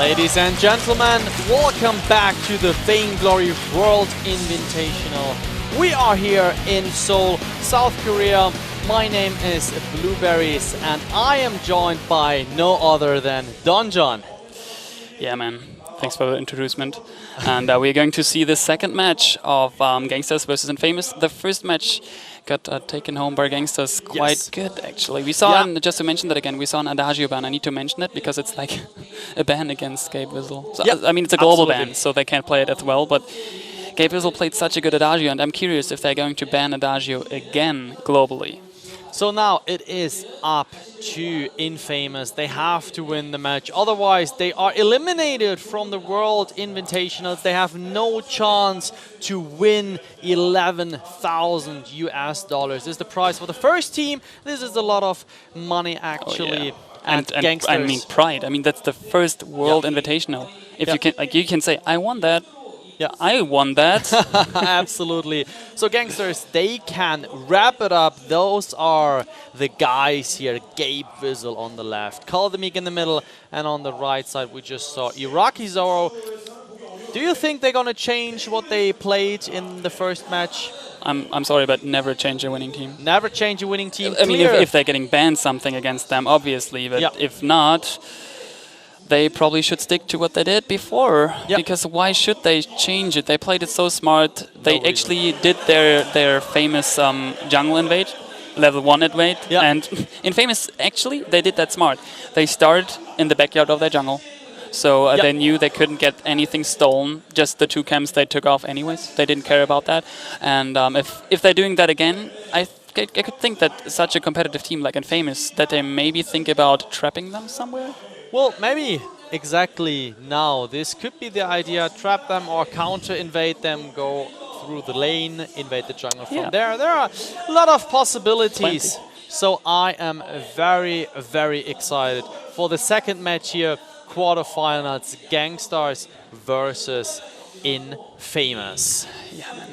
Ladies and gentlemen, welcome back to the Vainglory World Invitational. We are here in Seoul, South Korea. My name is Blueberries and I am joined by no other than Donjon. Yeah, man. Thanks for the introducement. And we're going to see the second match of Gankstars versus Infamous. The first match got taken home by Gankstars quite good, actually. We saw, just to mention that again, we saw an Adagio ban. I need to mention it because it's like a ban against Gabe Whistle. So, I mean, it's a global ban, so they can't play it as well. But Gabe Whistle played such a good Adagio, and I'm curious if they're going to ban Adagio again globally. So now it is up to Infamous. They have to win the match. Otherwise, they are eliminated from the World Invitationals. They have no chance to win 11,000 US dollars. This is the prize for the first team. This is a lot of money, actually. Oh, yeah. And Gankstars. I mean, pride. I mean, that's the first World Invitational. If you can, like, you can say, I won that. Yeah, I won that. Absolutely. So Gankstars, they can wrap it up. Those are the guys here. Gabe Whistle on the left, Kaldemik in the middle, and on the right side we just saw Iraqi Zoro. Do you think they're gonna change what they played in the first match? I'm sorry, but never change a winning team. Never change a winning team. I mean, if they're getting banned something against them, obviously, but if not, they probably should stick to what they did before, because why should they change it? They played it so smart. They actually did their famous jungle invade, level 1 invade, and in Famous, actually, they did that smart. They started in the backyard of their jungle, so they knew they couldn't get anything stolen, just the 2 camps they took off anyways. They didn't care about that, and if they're doing that again, I could think that such a competitive team like Infamous, that they maybe think about trapping them somewhere. Well, maybe exactly now. This could be the idea. Trap them or counter-invade them, go through the lane, invade the jungle from there. There are a lot of possibilities. So I am very, very excited for the second match here. Quarterfinals, Gankstars versus Infamous. Yeah, man.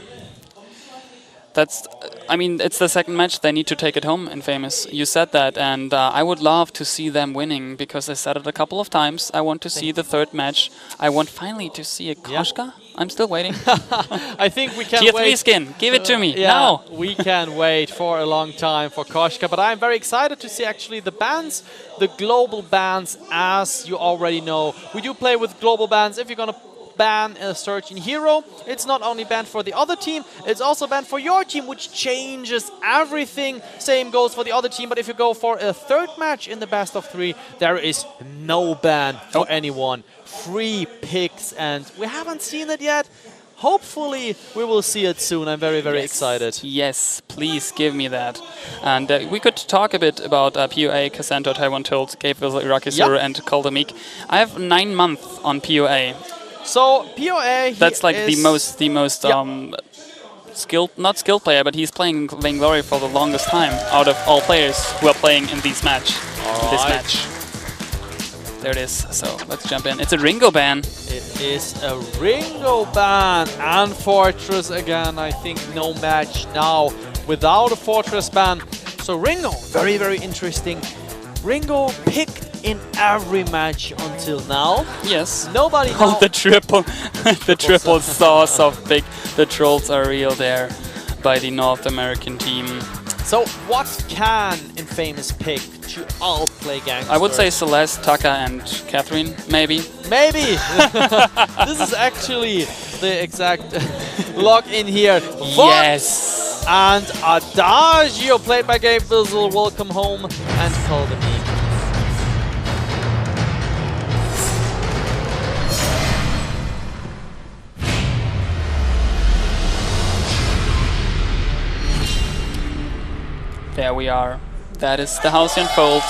That's, I mean, it's the second match. They need to take it home, Infamous. You said that, and I would love to see them winning because I said it a couple of times. I want to see the third match. I want finally to see a Koshka. I'm still waiting. I think we can Tier wait. 3 skin, give it to me, now. We can wait for a long time for Koshka, but I'm very excited to see actually the bans, the global bans, as you already know. We do play with global bans. If you're going to ban a certain hero, it's not only banned for the other team, it's also banned for your team, which changes everything. Same goes for the other team, but if you go for a third match in the best of 3, there is no ban for anyone. Free picks, and we haven't seen it yet. Hopefully we will see it soon. I'm very, very excited. Yes, please give me that. And we could talk a bit about POA, Cassandra, Taiwan Tilt, Gabe Whistle, Iraqi Zero, and Kaldemik. I have 9 months on POA. So POA, that's like the most skilled, not skilled player, but he's playing Vainglory for the longest time out of all players who are playing in this match. There it is. So let's jump in. It's a Ringo ban. It is a Ringo ban and Fortress again. I think no match now without a Fortress ban. So Ringo, very, very interesting. Ringo picked in every match until now. Yes. Nobody knows. The triple sauce of big. The trolls are real there by the North American team. So what can Infamous pick to outplay Gankstars? I would say Celeste, Taka, and Catherine, maybe. Maybe. This is actually the exact lock in here. Yes. And Adagio played by Gabe Whistle. Welcome home and Kaldemik. There we are. That is the house unfolds.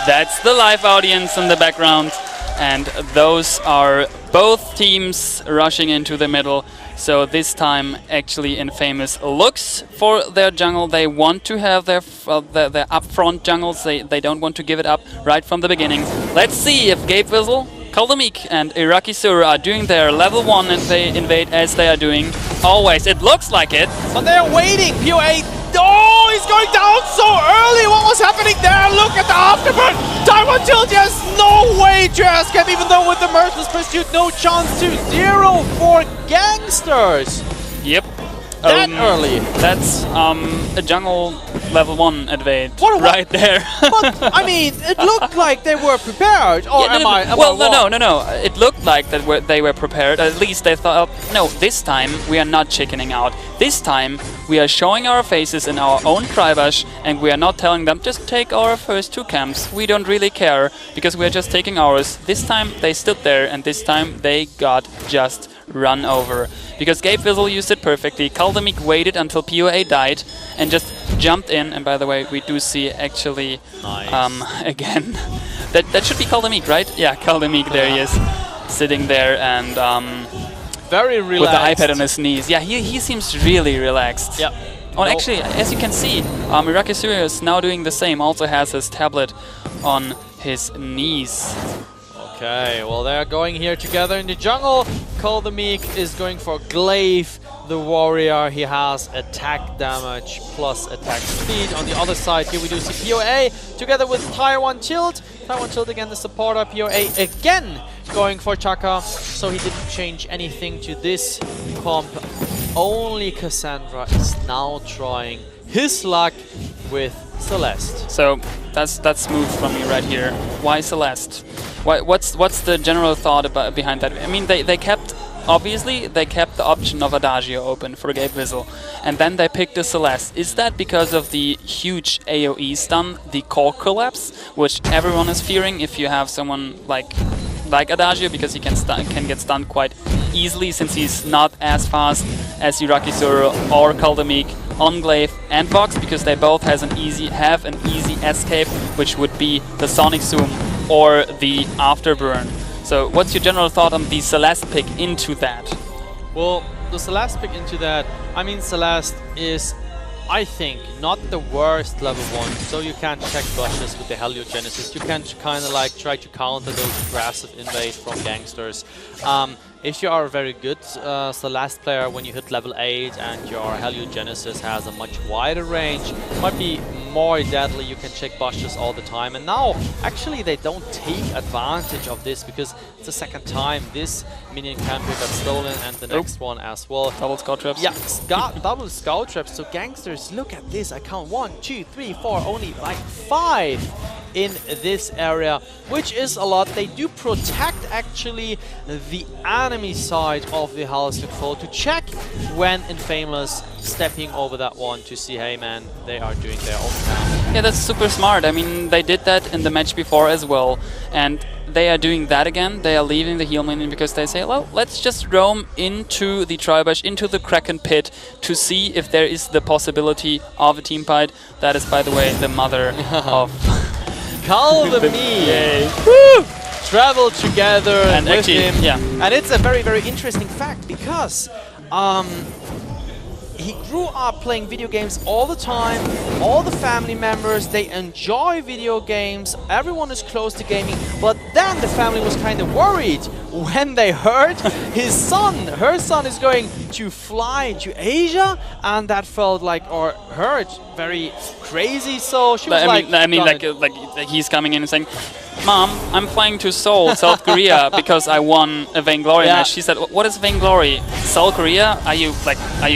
That's the live audience in the background. And those are both teams rushing into the middle. So this time, actually, Infamous looks for their jungle. They want to have their upfront jungles. They don't want to give it up right from the beginning. Let's see if Gabe Whistle, Kaldemik, and Iraqi Sura are doing their level 1 and they invade as they are doing always. It looks like it. But they're waiting. POA. Oh, He's going down so early. What was happening there? Look at the afterburn. Taiwan Tilt has no way to escape, even though with the Merciless Pursuit, no chance to 0 for Gankstars. Yep. That early. That's a jungle level 1 advance right there. But I mean, it looked like they were prepared. Or yeah, am I well, wrong? no. It looked like that they were prepared. At least they thought, no, this time we are not chickening out. This time we are showing our faces in our own Tribush, and we are not telling them just take our first 2 camps. We don't really care because we are just taking ours. This time they stood there, and this time they got just run over. Because Gabe Vizzle used it perfectly. Kaldamik waited until POA died and just jumped in. And by the way, we do see actually again that should be Kaldamik, right? Yeah, Kaldamik. There he is, sitting there and very relaxed with the iPad on his knees. Yeah, he seems really relaxed. Yep. Oh, actually, as you can see, Iraqi Surya is now doing the same. Also has his tablet on his knees. Okay, well they're going here together in the jungle. Kaldamik is going for Glaive, the warrior. He has attack damage plus attack speed. On the other side here we do see POA together with Taiwan Tilt. Taiwan Tilt again the supporter. POA again going for Chaka. So he didn't change anything to this comp. Only Cassandra is now trying his luck with Celeste. So that's smooth from me right here. Why Celeste? What's the general thought behind that? I mean, they kept, obviously, they kept the option of Adagio open for Gabe Vizzle, and then they picked the Celeste. Is that because of the huge AoE stun, the core collapse, which everyone is fearing if you have someone like Adagio, because he can get stunned quite easily since he's not as fast as Iraqi Surya or Kaldamik on Glaive and Vox, because they both have an easy escape, which would be the Sonic Zoom or the Afterburn. So what's your general thought on the Celeste pick into that? Well, the Celeste pick into that, I mean, Celeste is, I think, not the worst level 1, so you can check brushes with the Heliogenesis. You can kind of like try to counter those aggressive invade from Gankstars. If you are a very good Celeste player, when you hit level 8 and your Heliogenesis has a much wider range, might be more deadly. You can check brushes all the time. And now, actually, they don't take advantage of this because it's the second time this minion camper got stolen and the next one as well. Double scout traps. Yeah, double scout traps. So Gankstars, look at this. I count 1, 2, 3, 4, only like 5 in this area, which is a lot. They do protect actually the enemy side of the Halcyon Foe to check when Infamous stepping over that one to see, hey man, they are doing their own camp. Yeah, that's super smart. I mean, they did that in the match before as well, and they are doing that again. They are leaving the heal minion because they say, well, let's just roam into the Tribush, into the Kraken pit to see if there is the possibility of a team fight. That is, by the way, the mother of Kaldamik travel together and with actually, him. yeah. And it's a very, very interesting fact because he grew up playing video games all the time. All the family members, they enjoy video games. Everyone is close to gaming. But then the family was kind of worried when they heard her son is going to fly to Asia, and that felt like, or heard, very crazy. So she was like he's coming in and saying, Mom, I'm flying to Seoul, South Korea, because I won a Vainglory match. She said, what is Vainglory? South Korea? Are you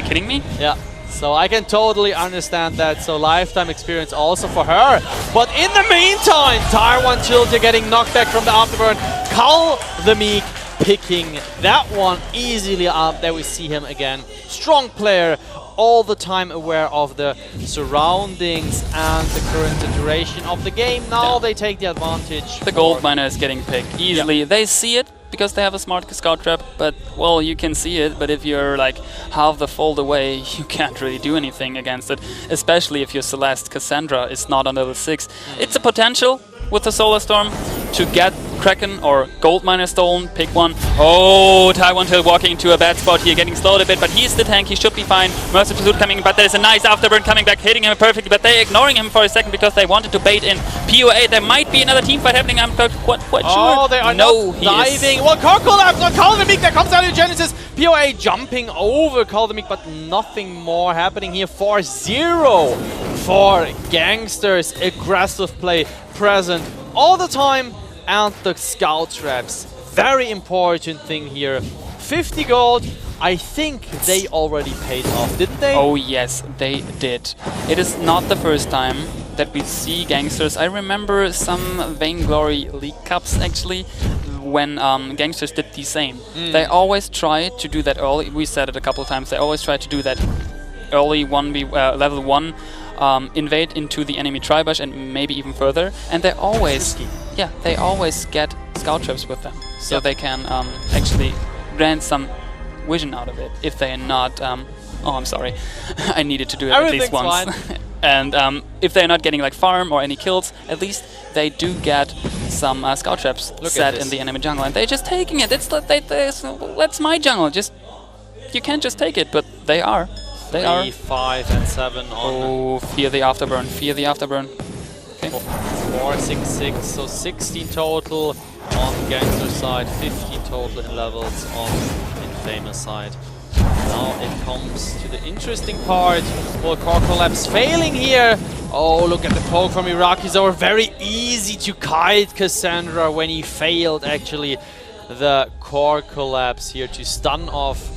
kidding me? Yeah. So I can totally understand that. So lifetime experience also for her. But in the meantime, Taiwan Tilt getting knocked back from the afterburn. Kaldamik picking that one easily up. There we see him again. Strong player, all the time aware of the surroundings and the current duration of the game. Now they take the advantage. The gold miner is getting picked easily. Yeah. They see it because they have a smart scout trap, but, well, you can see it, but if you're like half the fold away, you can't really do anything against it, especially if your Celeste Cassandra is not on level 6. It's a potential with the Solar Storm to get Kraken or Gold Miner stolen, pick one. Oh, Taiwan Tilt walking into a bad spot here, getting slowed a bit, but he's the tank, he should be fine. Merciful Pursuit coming, but there's a nice afterburn coming back, hitting him perfectly, but they're ignoring him for a second because they wanted to bait in POA. There might be another team fight happening, I'm quite sure. Oh, they are not diving. Well, core collapse on Kaldamik, there comes out of Genesis. POA jumping over Kaldemik, but nothing more happening here. 4-0 for Gankstars. Aggressive play present all the time, and the scout traps. Very important thing here. 50 gold. I think they already paid off, didn't they? Oh yes, they did. It is not the first time that we see Gankstars. I remember some Vainglory League Cups actually, when Gankstars did the same. They always try to do that early. We said it a couple of times. They always try to do that early level 1, invade into the enemy tribush and maybe even further. And they always, they always get scout traps with them, so they can actually grant some vision out of it if they are not. Oh, I'm sorry. I needed to do it at least once. And if they're not getting like farm or any kills, at least they do get some scout traps set in the enemy jungle, and they're just taking it. It's that's my jungle. Just you can't just take it, but they are. They 3, 5, and 7 on. Oh, fear the afterburn. Fear the afterburn. Okay. 4, 6, 6. So 16 total on Gangster side, 15 total in levels on Infamous side. Now it comes to the interesting part. Well, Core Collapse failing here. Oh, look at the poke from Iraqis. They were very easy to kite Cassandra when he failed, actually, the Core Collapse here to stun off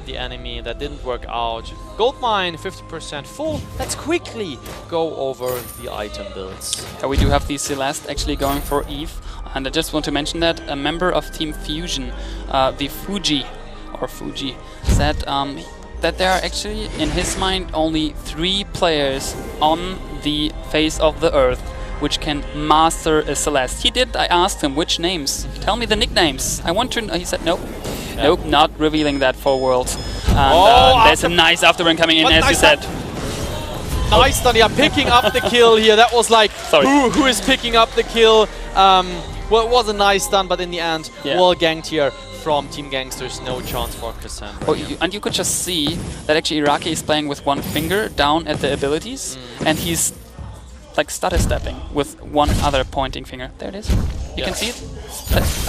the enemy. That didn't work out. Goldmine 50% full. Let's quickly go over the item builds. We do have the Celeste actually going for Eve. And I just want to mention that a member of Team Fusion, the Fuji, said that there are actually, in his mind, only 3 players on the face of the earth which can master a Celeste. He did. I asked him which names. Tell me the nicknames. I want to know. He said nope. Nope, not revealing that for Worlds. And there's a nice afterburn coming in, as you said. Nice stun, yeah, picking up the kill here. That was like, who is picking up the kill? Well, it was a nice stun, but in the end, well ganked here from Team Gankstars. No chance for Cassandra. Oh, and you could just see that actually Iraqi is playing with one finger down at the abilities, and he's like stutter stepping with one other pointing finger. There it is. You can see it.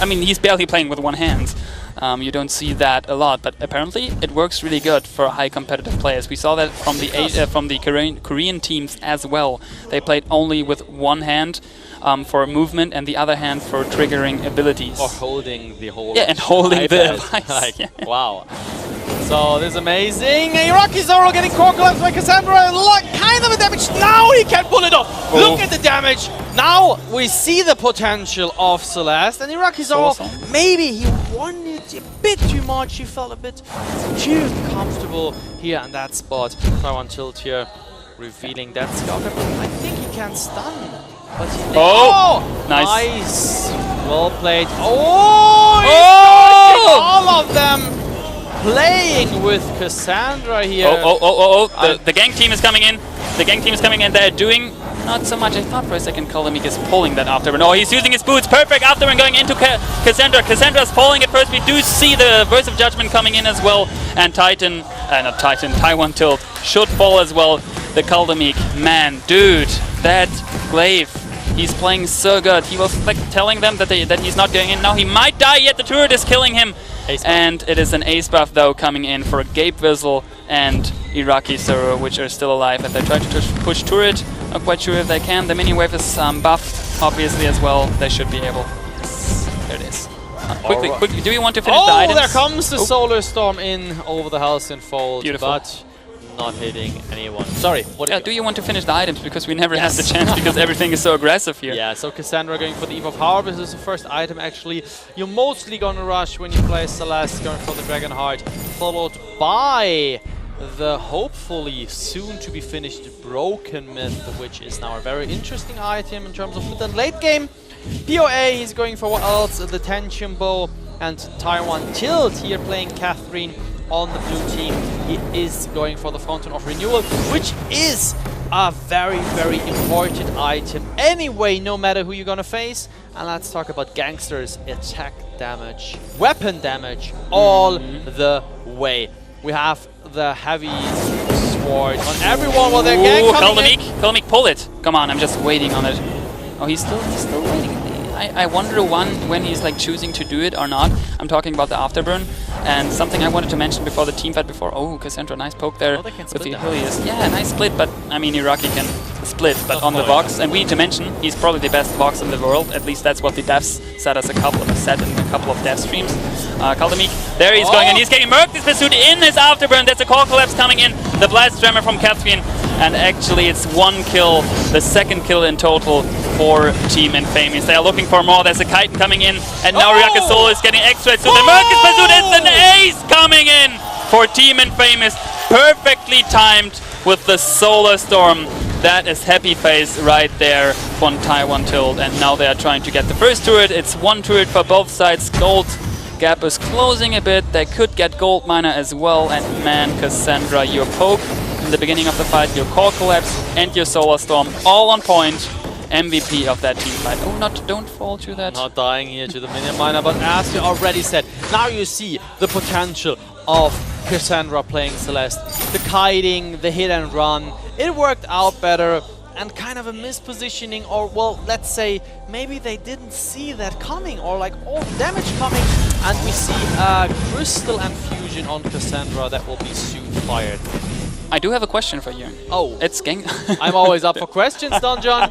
I mean, he's barely playing with one hand. You don't see that a lot, but apparently it works really good for high competitive players. We saw that from the Korean teams as well. They played only with one hand for movement and the other hand for triggering abilities. Or holding the whole. Yeah, and holding the device. Like, wow. So this is amazing. Iraqi Zoro getting core collapsed by Cassandra. Kind of a damage. Now he can pull it off. Oh. Look at the damage. Now we see the potential of Celeste. And Iraqi Zoro, maybe he wanted a bit too much. He felt a bit too comfortable here in that spot. Taiwan Tilt here revealing that scout. I think he can stun. But he nice. Well played. Oh! All of them playing with Cassandra here. The gang team is coming in. The gang team is coming in. They're doing not so much. I thought for a second Kaldemik is pulling that afterburn. Oh, he's using his boots. Perfect afterburn going into Cassandra. Cassandra's falling at first. We do see the Verse of Judgment coming in as well. And Taiwan Tilt should fall as well. The Kaldemik, man, dude, that glaive. He's playing so good. He was like telling them that he's not going in. Now he might die, yet the turret is killing him. And it is an ace buff though coming in for Gabe Whistle and Iraqi Zoro, which are still alive. And they try to push turret. Not quite sure if they can. The mini wave is buffed, obviously, as well. They should be able. Yes, there it is. Quickly, do you want to finish the items? Oh, there comes the Solar Storm in over the Halcyon Fold. Beautiful. But not hitting anyone. Sorry. Do you want to finish the items? Because we never had the chance because everything is so aggressive here. Yeah, so Cassandra going for the Eve of Power. This is the first item actually. You're mostly going to rush when you play Celeste, going for the Dragon Heart, followed by the hopefully soon to be finished Broken Myth, which is now a very interesting item in terms of mid and late game. POA, he's going for what else? The Tension Bow, and Taiwan Tilt here playing Catherine on the blue team. He is going for the Fountain of Renewal, which is a very, very important item anyway, no matter who you're gonna face. And let's talk about Gankstars attack damage, weapon damage, all the way. We have the heavy sword on everyone while they're gang coming in. Kaldemik, pull it. Come on, I'm just waiting on it. Oh, he's still waiting. I wonder when he's like choosing to do it or not. I'm talking about the afterburn. And something I wanted to mention before the team fight before. Oh, Cassandra, nice poke there Oh, they can with split the that. Achilles. Yeah, nice split, but I mean, Iraqi can split, but on the box. And we need to mention, he's probably the best box in the world. At least that's what the devs said in a couple of dev streams. Kaldamik, there he's going, and he's getting murked. He's pursued in his afterburn. There's a core collapse coming in. The blast tremor from Catherine. And actually, it's 1 kill, the second kill in total for Team Infamous. They are looking for more. There's a Kite coming in, and now Ryaka Soul is getting extra. So the Merc is pursued. It's an ace coming in for Team Infamous. Perfectly timed with the Solar Storm. That is happy face right there from Taiwan Tilt. And now they are trying to get the first turret. It's 1 turret for both sides. Gold gap is closing a bit. They could get Gold Miner as well. And man, Cassandra, your poke in the beginning of the fight, your core collapse, and your Solar Storm, all on point. MVP of that team fight. Oh, don't fall to that. Not dying here to the minion miner, but as you already said, now you see the potential of Cassandra playing Celeste. The kiting, the hit and run, it worked out better, and kind of a mispositioning, or well, let's say maybe they didn't see that coming, or like all the damage coming, and we see Crystal and Fusion on Cassandra that will be soon fired. I do have a question for you. Oh. It's Gang... I'm always up for questions, Don John.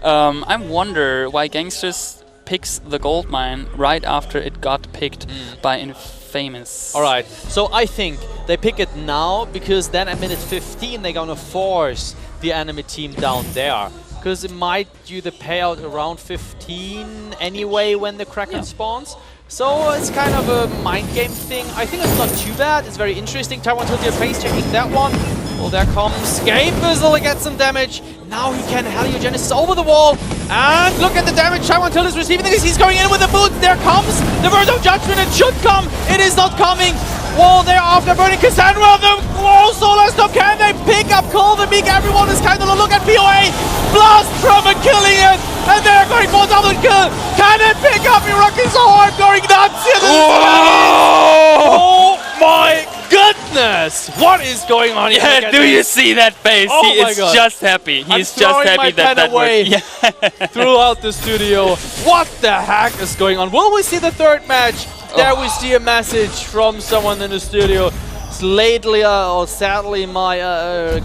I wonder why Gankstars picks the gold mine right after it got picked by Infamous. Alright, so I think they pick it now because then at minute 15 they're gonna force the enemy team down there. Because it might do the payout around 15 anyway when the Kraken spawns. So it's kind of a mind game thing. I think it's not too bad. It's very interesting. Taiwan Tilt face checking that one. Well, there comes Gabe Bizzle to get some damage. Now he can Heliogenesis over the wall. And look at the damage Taiwan Tilt is receiving. He's going in with the boot. There comes the Word of Judgment. It should come. It is not coming. Wall there after burning Cassandra. The wall Solar Storm. Can they pick up Kaldamik? Everyone is kind of a look at POA. Blast Trevor killing it. And they're going for double kill. Can it pick up Iraqi's heart going nuts here? Oh my goodness! What is going on here? Yeah, do you see that face? Oh he is just happy. He's just happy that worked. Yeah. Throughout the studio. What the heck is going on? Will we see the third match? There we see a message from someone in the studio. Lately, or sadly, my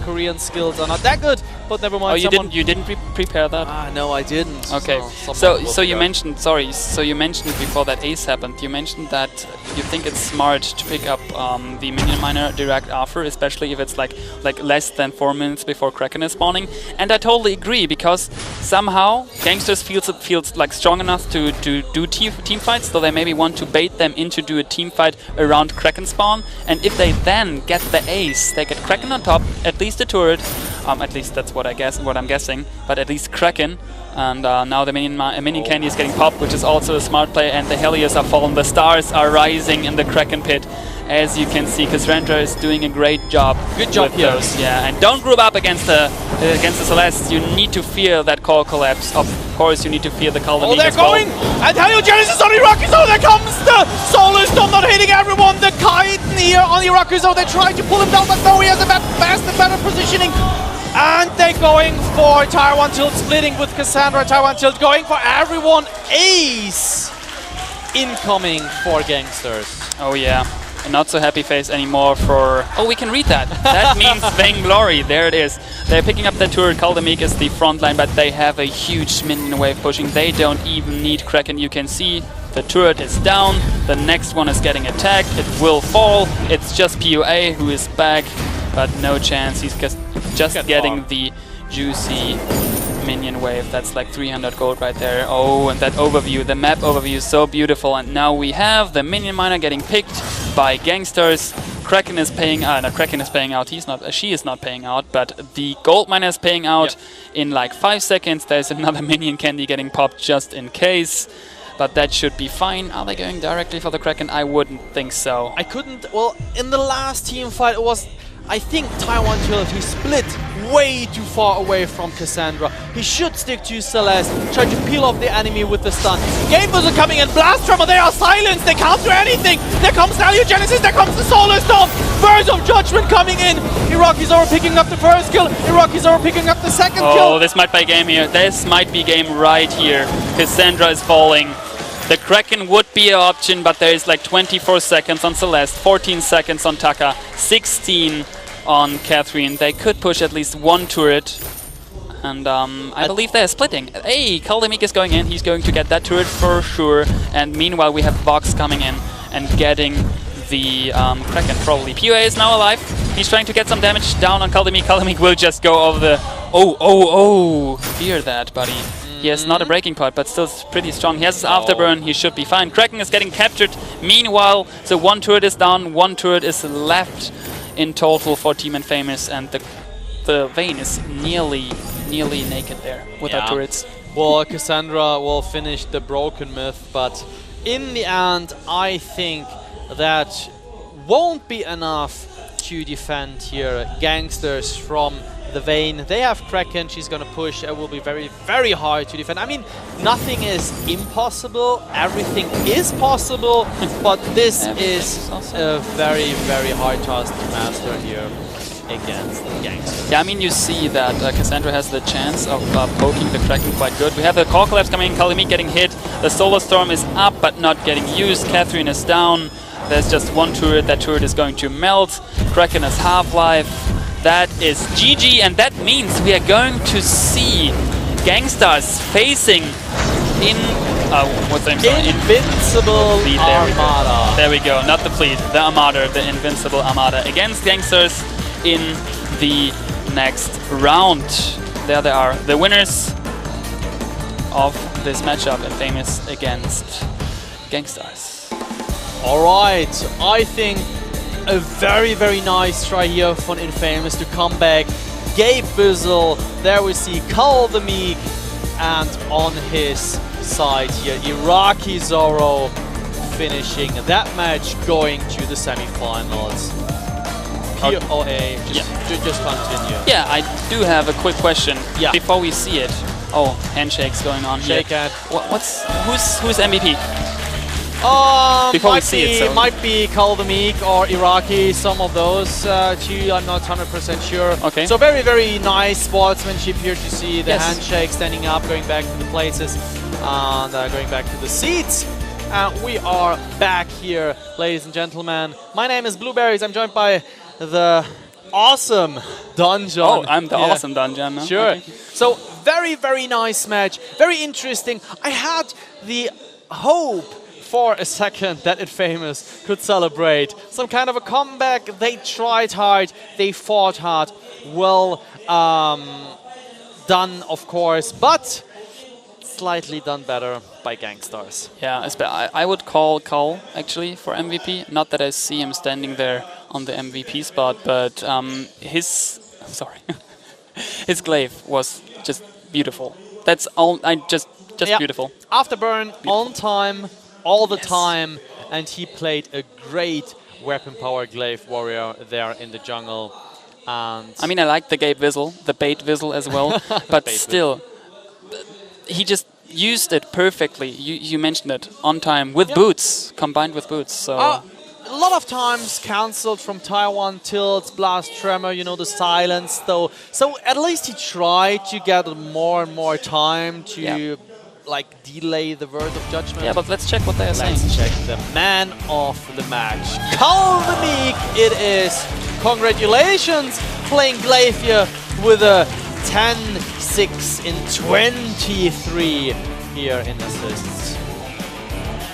Korean skills are not that good. But never mind. Oh, you didn't prepare that? No, I didn't. Okay. So you mentioned before that ace happened. You mentioned that you think it's smart to pick up the minion miner direct after, especially if it's like less than 4 minutes before Kraken is spawning. And I totally agree because somehow Gankstars feels like strong enough to do team fights, so they maybe want to bait them into do a team fight around Kraken spawn. And if they then get the ace, they get Kraken on top, at least a turret. At least that's what I'm guessing. But at least Kraken, and now the minion candy is getting popped, which is also a smart play. And the Helios are fallen. The stars are rising in the Kraken pit, as you can see. Cassandra is doing a great job. Good job here. Those, yeah, and don't group up against the Celeste. You need to fear that core collapse. Of course, you need to fear the Kaldamik. Oh, they're going! And Heliogenesis on Iraqi Zone! There comes the Solar Storm, not hitting everyone! The Kite here on Iraqi Zone, they try to pull him down, but no, he has a faster, better positioning. And they're going for Taiwan Tilt, splitting with Cassandra. Taiwan Tilt going for everyone. Ace incoming for Gankstars. Oh yeah. Not so happy face anymore for... Oh, we can read that. That means Vainglory. There it is. They're picking up the turret. Kaldamik is the front line, but they have a huge minion wave pushing. They don't even need Kraken. You can see the turret is down. The next one is getting attacked. It will fall. It's just PUA who is back, but no chance. He's just getting the juicy minion wave. That's like 300 gold right there. Oh, and that overview, the map overview is so beautiful. And now we have the minion miner getting picked by Gankstars. Kraken is paying Kraken is paying out. She is not paying out, but the gold miner is paying out in like 5 seconds. There's another minion candy getting popped just in case. But that should be fine. Are they going directly for the Kraken? I wouldn't think so. I couldn't... Well, in the last team fight, it was... I think Taiwan Tilt, he split way too far away from Cassandra. He should stick to Celeste, try to peel off the enemy with the stun. Game Buzzer coming in, Blast Tremor, they are silenced, they can't do anything. There comes the Heliogenesis, there comes the Solar Storm. Birds of Judgment coming in. Iraqi's over picking up the first kill. Iraqi's over picking up the second kill. Oh, this might be game here. This might be game right here. Cassandra is falling. The Kraken would be an option, but there is like 24 seconds on Celeste, 14 seconds on Taka, 16 on Catherine. They could push at least one turret. And I believe they're splitting. Hey, Kaldemik is going in. He's going to get that turret for sure. And meanwhile, we have Vox coming in and getting the Kraken probably. PUA is now alive. He's trying to get some damage down on Kaldemik. Kaldemik will just go over the... Oh! Fear that, buddy. He has not a breaking point, but still pretty strong. He has his afterburn. He should be fine. Kraken is getting captured. Meanwhile, so one turret is down. One turret is left in total for Team Infamous. And the Vayne is nearly naked there without turrets. Well, Cassandra will finish the broken myth, but in the end, I think that won't be enough to defend here Gankstars from the Vayne. They have Kraken, she's gonna push. It will be very, very hard to defend. I mean, nothing is impossible, everything is possible, but this is a very, very hard task to master here against Gankstars. Yeah, I mean, you see that Cassandra has the chance of poking the Kraken quite good. We have the core collapse coming in, Kaldemik getting hit. The Solar Storm is up, but not getting used. Catherine is down. There's just one turret. That turret is going to melt. Kraken is half-life. That is GG, and that means we are going to see Gankstars facing in... what's the name? Sorry. Invincible Armada. There we go. Not the fleet, the Armada, the Invincible Armada against Gankstars in the next round. There they are, the winners of this matchup, Infamous against Gankstars. Alright, I think a very, very nice try here from Infamous to come back. Gabe Bizzle, there we see Kaldemik, and on his side here, Iraqi Zoro finishing that match, going to the semi-finals. POA, just continue. Yeah, I do have a quick question before we see it. Oh, handshakes going on here. Shake hand. Who's MVP? Might be Kaldemik or Iraqi, some of those two, I'm not 100% sure. Okay. So very, very nice sportsmanship here to see the handshake, standing up, going back to the places, and going back to the seats. We are back here, ladies and gentlemen. My name is Blueberries. I'm joined by the awesome Dungeon. Oh, I'm the awesome Dungeon. No? Sure. Okay. So very, very nice match. Very interesting. I had the hope for a second that Infamous could celebrate some kind of a comeback. They tried hard. They fought hard. Well done, of course, but slightly done better by Gankstars. Yeah, I would call Cole actually for MVP. Not that I see him standing there on the MVP spot, but his his glaive was just beautiful. That's all. Just beautiful. Afterburn on time, all the time, and he played a great weapon power glaive warrior there in the jungle. And I mean, I like the Gabe Vizzle, the bait Vizzle as well, but still, he just used it perfectly. You mentioned it, on time, with boots, combined with boots. So a lot of times cancelled from Taiwan, tilts, blast, tremor, you know, the silence though. So at least he tried to get more and more time to like delay the word of judgment. Yeah, but let's check what they are saying. Let's check the man of the match. Kaldemik it is. Congratulations, playing glaive here with a 10-6 in 23 here in assists.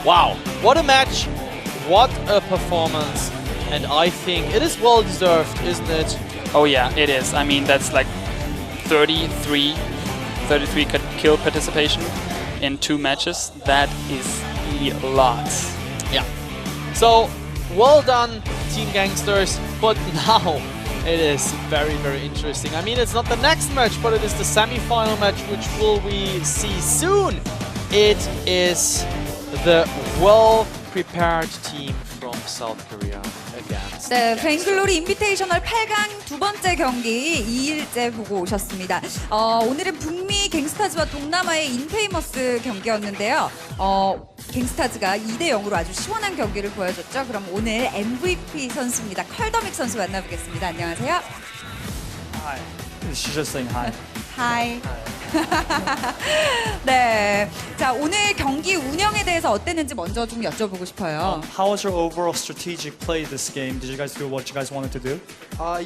Wow, what a match, what a performance, and I think it is well deserved, isn't it? Oh yeah, it is. I mean, that's like 33 kill participation in 2 matches. That is a lot. Yeah. So, well done, Team Gankstars, but now it is very, very interesting. I mean, it's not the next match, but it is the semi-final match, which will we see soon. It is the well-prepared team from South Korea against 네, 뱅글로리 인비테이셔널 8강 두 번째 경기 2일째 보고 오셨습니다. 오늘은 북미 갱스타즈와 동남아의 인페이머스 경기였는데요. 갱스타즈가 2대0으로 아주 시원한 경기를 보여줬죠. 그럼 오늘 MVP 선수입니다. 컬더믹 선수 만나보겠습니다. 안녕하세요. Hi. She's just saying hi. Hi. 네. 자, 오늘 경기 운영에 대해서 어땠는지 먼저 좀 여쭤보고 싶어요. How was your overall strategic play this game? Did you guys do what you guys wanted to do?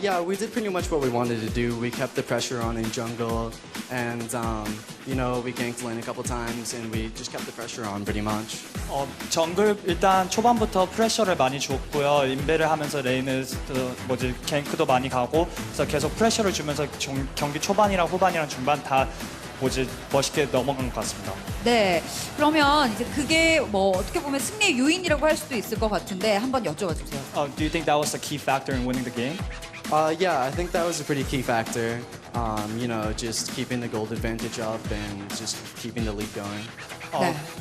Yeah, we did pretty much what we wanted to do. We kept the pressure on in jungle, and you know, we ganked lane a couple times, and we just kept the pressure on pretty much. 정글 일단 초반부터 프레셔를 많이 줬고요. 인베를 하면서 레인을 갱크도 많이 가고, 그래서 계속 프레셔를 주면서 경기 초반이랑 후반이랑 중반 다 멋있게 넘어간 것 같습니다. 네. 그러면 이제 그게 뭐 어떻게 보면 승리의 요인이라고 할 수도 있을 것 같은데 한번 여쭤봐 주세요. Do you think that was the key factor in winning the game? Yeah, I think that was a pretty key factor. You know, just keeping the gold advantage up and just keeping the lead going.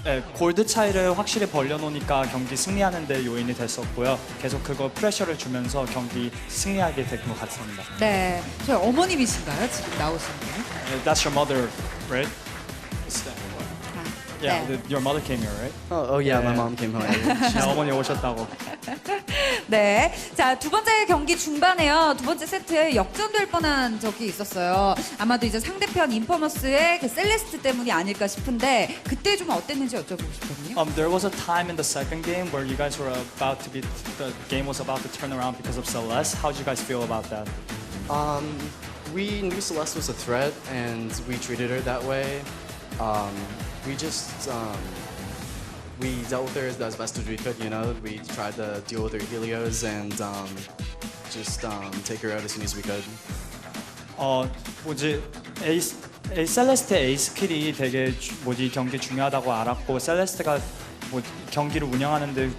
네, 골드 차이를 확실히 벌려놓으니까 경기 승리하는 데 요인이 됐었고요. 계속 그거 프레셔를 주면서 경기 승리하게 된 것 같습니다. 네. 저희 어머님이신가요? 지금 나오신 분? That's your mother, right? Yeah, 네. your mother came here, right? Oh yeah, my Yeah. mom came home. 네, 어머니 오셨다고. 네. 자, 두 번째 경기 중반에요. 두 번째 세트에 역전될 뻔한 적이 있었어요. 아마도 이제 상대편 인퍼머스의 그 셀레스트 때문이 아닐까 싶은데 그때 좀 어땠는지 여쭤보고 싶거든요. There was a time in the second game where you guys were about to be, the game was about to turn around because of Celeste. How did you guys feel about that? We knew Celeste was a threat, and we treated her that way. We just we dealt with her as best as we could. You know, we tried to deal with her Helios and just take her out as soon as we could. 셀레스트의 에이스 킬이 되게 경기 중요하다고 알았고, 셀레스트가 경기를 운영하는데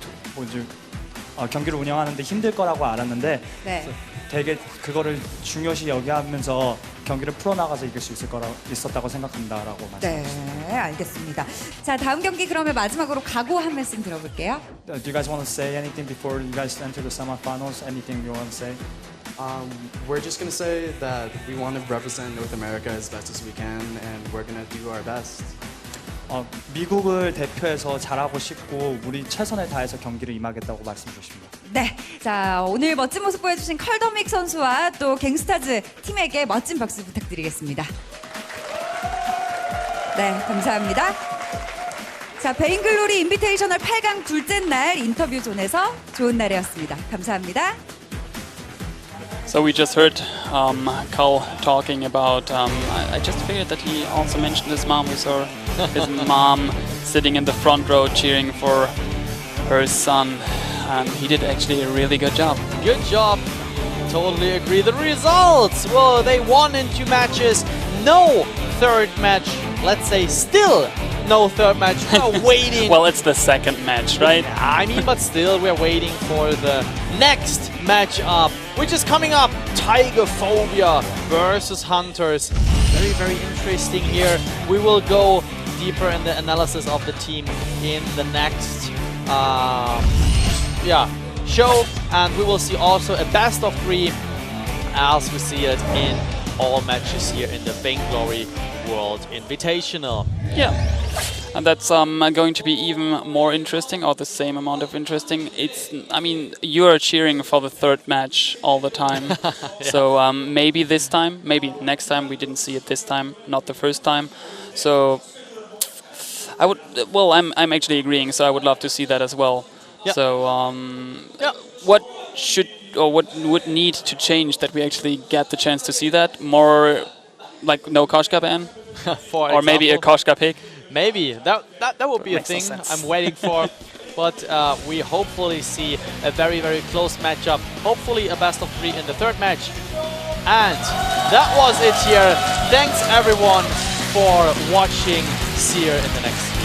경기를 운영하는데 힘들 거라고 알았는데, 네. 되게 그거를 중요시 여기하면서 경기를 풀어나가서 이길 수 있었다고 생각한다라고 말씀하셨습니다. 네, 알겠습니다. 자, 다음 경기 그러면 마지막으로 각오 한 말씀 들어볼게요. Do you guys want to say anything before you guys enter the semifinals? Anything you want to say? We're just gonna say that we want to represent North America as best as we can, and we're gonna do our best. 미국을 대표해서 잘하고 싶고 우리 최선을 다해서 경기를 임하겠다고 말씀 주십니다. 네, 자 오늘 멋진 모습 보여주신 컬더믹 선수와 또 갱스타즈 팀에게 멋진 박수 부탁드리겠습니다. 네, 감사합니다. 자, 베인글로리 인비테이셔널 8강 둘째 날 인터뷰 존에서 좋은 날이었습니다. 감사합니다. So we just heard Carl talking about. I just figured that he also mentioned his mom. We saw his mom sitting in the front row cheering for her son, and he did actually a really good job. Good job. Totally agree. The results. Well, they won in 2 matches. No third match. Let's say still no third match. We're waiting. Well, it's the second match, right? I mean, but still, we're waiting for the next matchup, which is coming up. Tiger Phobia versus Hunters. Very, very interesting here. We will go deeper in the analysis of the team in the next show, and we will see also a best of 3 as we see it in all matches here in the Vainglory World Invitational. Yeah. And that's going to be even more interesting, or the same amount of interesting. I mean, you are cheering for the third match all the time. Yeah. So maybe this time, maybe next time. We didn't see it this time, not the first time. So I would. Well, I'm actually agreeing. So I would love to see that as well. Yeah. So what should or what would need to change that we actually get the chance to see that more, like no Koshka ban, or maybe a Koshka pick. Maybe that would be a thing I'm waiting for, but we hopefully see a very, very close matchup. Hopefully a best of 3 in the third match. And that was it here. Thanks everyone for watching. See you in the next